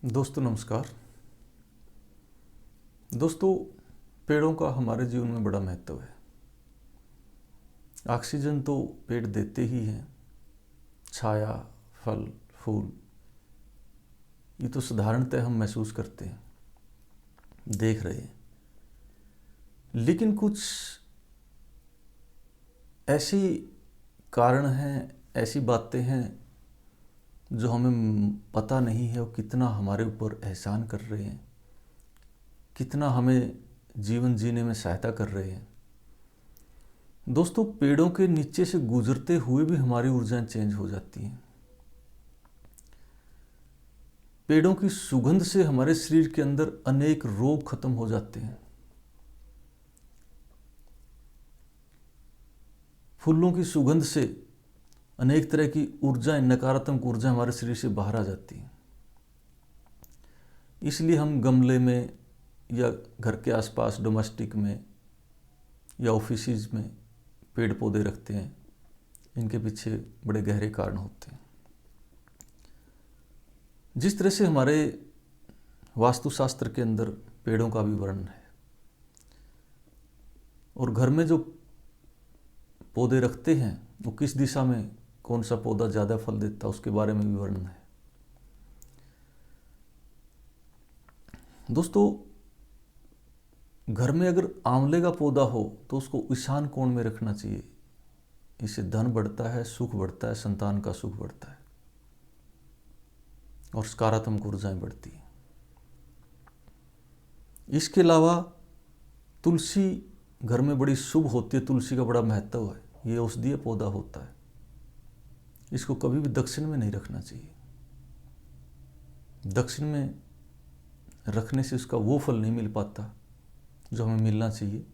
दोस्तों नमस्कार। दोस्तों, पेड़ों का हमारे जीवन में बड़ा महत्व है। ऑक्सीजन तो पेड़ देते ही हैं, छाया, फल, फूल, ये तो साधारणतः हम महसूस करते हैं, देख रहे हैं। लेकिन कुछ ऐसी कारण हैं, ऐसी बातें हैं जो हमें पता नहीं है और कितना हमारे ऊपर एहसान कर रहे हैं, कितना हमें जीवन जीने में सहायता कर रहे हैं। दोस्तों, पेड़ों के नीचे से गुजरते हुए भी हमारी ऊर्जाएं चेंज हो जाती हैं। पेड़ों की सुगंध से हमारे शरीर के अंदर अनेक रोग खत्म हो जाते हैं। फूलों की सुगंध से अनेक तरह की ऊर्जाएं, नकारात्मक ऊर्जा हमारे शरीर से बाहर आ जाती हैं। इसलिए हम गमले में या घर के आसपास डोमेस्टिक में या ऑफिसेज में पेड़ पौधे रखते हैं। इनके पीछे बड़े गहरे कारण होते हैं। जिस तरह से हमारे वास्तुशास्त्र के अंदर पेड़ों का भी वर्णन है और घर में जो पौधे रखते हैं वो किस दिशा में कौन सा पौधा ज़्यादा फल देता है उसके बारे में भी वर्णन है। दोस्तों, घर में अगर आंवले का पौधा हो तो उसको ईशान कोण में रखना चाहिए। इससे धन बढ़ता है, सुख बढ़ता है, संतान का सुख बढ़ता है और सकारात्मक ऊर्जाएं बढ़ती हैं। इसके अलावा तुलसी घर में बड़ी शुभ होती है। तुलसी का बड़ा महत्व है। ये औषधीय पौधा होता है। इसको कभी भी दक्षिण में नहीं रखना चाहिए। दक्षिण में रखने से उसका वो फल नहीं मिल पाता जो हमें मिलना चाहिए।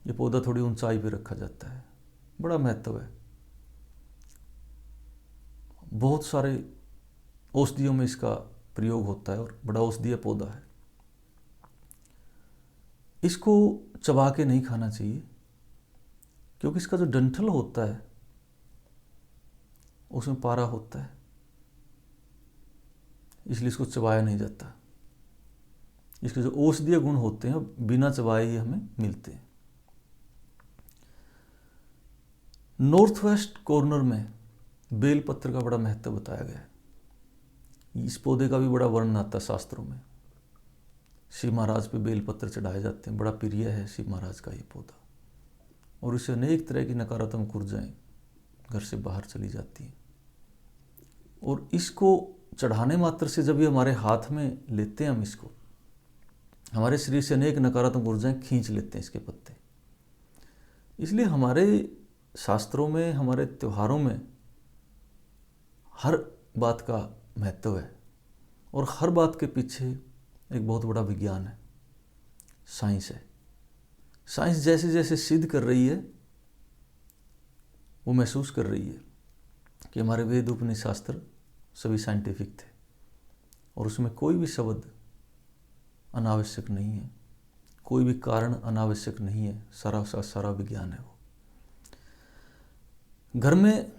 ये पौधा थोड़ी ऊंचाई पे रखा जाता है। बड़ा महत्व है। बहुत सारे औषधियों में इसका प्रयोग होता है और बड़ा औषधीय पौधा है। इसको चबा के नहीं खाना चाहिए क्योंकि इसका जो डंठल होता है उसमें पारा होता है, इसलिए इसको चबाया नहीं जाता। इसके जो औषधीय गुण होते हैं बिना चबाए ही हमें मिलते हैं। नॉर्थ वेस्ट कॉर्नर में बेलपत्र का बड़ा महत्व बताया गया है। इस पौधे का भी बड़ा वर्णन आता है शास्त्रों में। शिव महाराज पे बेलपत्र चढ़ाए जाते हैं। बड़ा प्रिय है शिव महाराज का ये पौधा और इससे अनेक तरह की नकारात्मक ऊर्जाएं घर से बाहर चली जाती हैं। और इसको चढ़ाने मात्र से जब ये हमारे हाथ में लेते हैं हम इसको, हमारे शरीर से अनेक नकारात्मक ऊर्जाएं खींच लेते हैं इसके पत्ते। इसलिए हमारे शास्त्रों में, हमारे त्योहारों में हर बात का महत्व है और हर बात के पीछे एक बहुत बड़ा विज्ञान है, साइंस है। साइंस जैसे जैसे सिद्ध कर रही है, वो महसूस कर रही है कि हमारे वेद उपनिषद शास्त्र सभी साइंटिफिक थे और उसमें कोई भी शब्द अनावश्यक नहीं है, कोई भी कारण अनावश्यक नहीं है। सारा विज्ञान है वो। घर में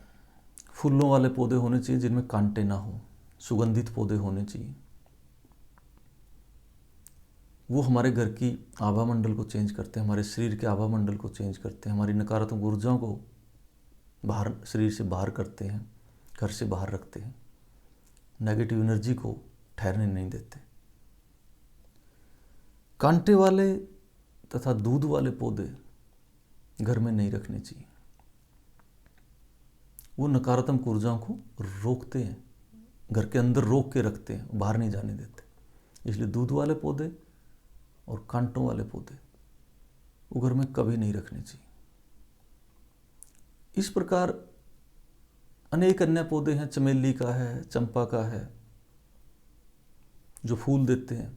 फूलों वाले पौधे होने चाहिए जिनमें कांटे ना हो। सुगंधित पौधे होने चाहिए। वो हमारे घर की आभा मंडल को चेंज करते हैं, हमारे शरीर के आभा मंडल को चेंज करते हैं, हमारी नकारात्मक ऊर्जाओं को बाहर, शरीर से बाहर करते हैं, घर से बाहर रखते हैं, नेगेटिव एनर्जी को ठहरने नहीं देते। कांटे वाले तथा दूध वाले पौधे घर में नहीं रखने चाहिए। वो नकारात्मक ऊर्जाओं को रोकते हैं, घर के अंदर रोक के रखते हैं, बाहर नहीं जाने देते। इसलिए दूध वाले पौधे और कांटों वाले पौधे वो घर में कभी नहीं रखने चाहिए। इस प्रकार अनेक अन्य पौधे हैं। चमेली का है, चंपा का है, जो फूल देते हैं।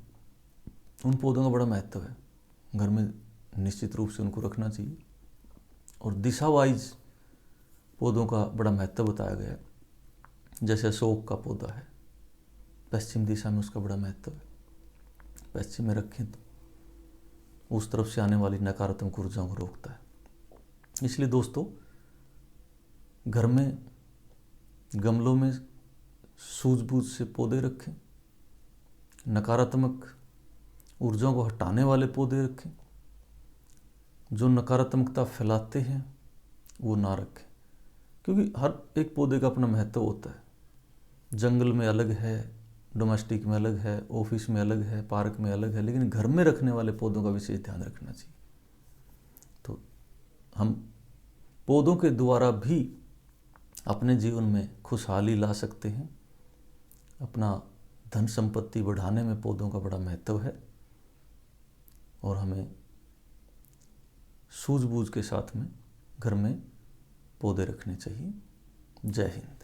उन पौधों का बड़ा महत्व है। घर में निश्चित रूप से उनको रखना चाहिए। और दिशा वाइज पौधों का बड़ा महत्व बताया गया है। जैसे अशोक का पौधा है, पश्चिम दिशा में उसका बड़ा महत्व है। पश्चिम में रखें तो उस तरफ से आने वाली नकारात्मक ऊर्जाओं को रोकता है। इसलिए दोस्तों, घर में गमलों में सूझबूझ से पौधे रखें नकारात्मक ऊर्जाओं को हटाने वाले पौधे रखें, जो नकारात्मकता फैलाते हैं वो ना रखें, क्योंकि हर एक पौधे का अपना महत्व होता है। जंगल में अलग है, डोमेस्टिक में अलग है, ऑफिस में अलग है, पार्क में अलग है, लेकिन घर में रखने वाले पौधों का विशेष ध्यान रखना चाहिए। तो हम पौधों के द्वारा भी अपने जीवन में खुशहाली ला सकते हैं। अपना धन संपत्ति बढ़ाने में पौधों का बड़ा महत्व है और हमें सूझबूझ के साथ में घर में पौधे रखने चाहिए। जय हिंद।